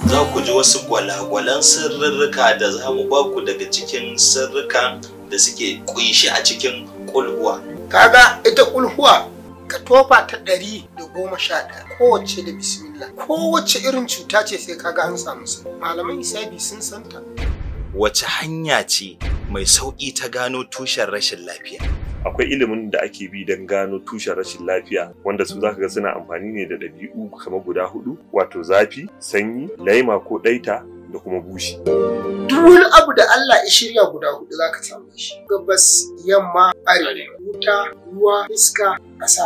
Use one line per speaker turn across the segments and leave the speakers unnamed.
za ku ji wasu gwalagwalan sirrika da za mu ba ku daga cikin sirrikan da suke kunshi a cikin kulhuwa.
Kaga ita kulhuwa ka tofa ta 111 kowace da bismillah. Kowace irin cuta ce sai kaga an samu sa. Malaman hisabi sun santa.
Wace hanya ce mai sauƙi ta gano tushen rashin lafiya?
Akwai ilimin da ake bi don gano tushen rashin lafiya wanda su zaka ga suna amfani ne da ɗabi'u kamar guda 4 wato zafi, sanyi, laima ko ɗaita da kuma bushi.
Duk wani abu da Allah ya shirya guda 4 zaka samu shi. Gabas, yamma, arewa, wuta, ruwa, iska, ƙasa.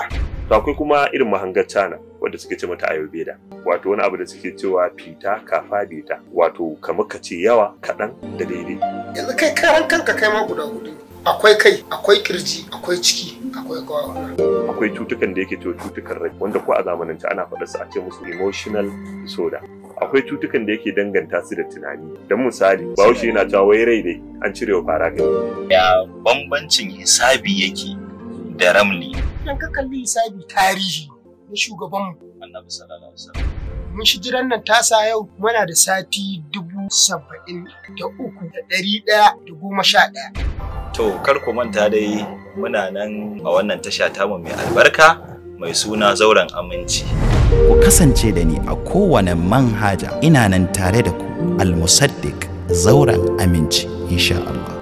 To akwai kuma irin mahangar China wanda suke ce mata Ayurveda, wato wani abu da suke cewa fita kafa beta, wato kamar ka ce yawa kaɗan da daidai.
Yanzu kai karan kanka kai ma guda 4. Akwai kai, akwai kirji, akwai ciki, akwai gawawuna.
Akwai cutukan da yake cewa cutukan rai wanda ko a zamanance ana faɗa su a ce musu emotional disorder. Akwai cutukan da yake danganta su da tunani. Dan misali, Bahaushe yana cewa wai rai dai an cire wa fara kai.
Ya bambancin hisabi yake da ramli?
Idan ka kalli hisabi tarihi na shugabanmu
Annabi sallallahu alaihi wasallam.
Mun shi jiran nan tasa yau muna da sati 73,111.
To kar ku manta dai muna nan a wannan tasha tamu mai albarka mai suna Zauren Aminci.
Ku kasance da ni a kowane manhaja ina nan tare da ku Al-Musaddiq Zauren Aminci insha Allah.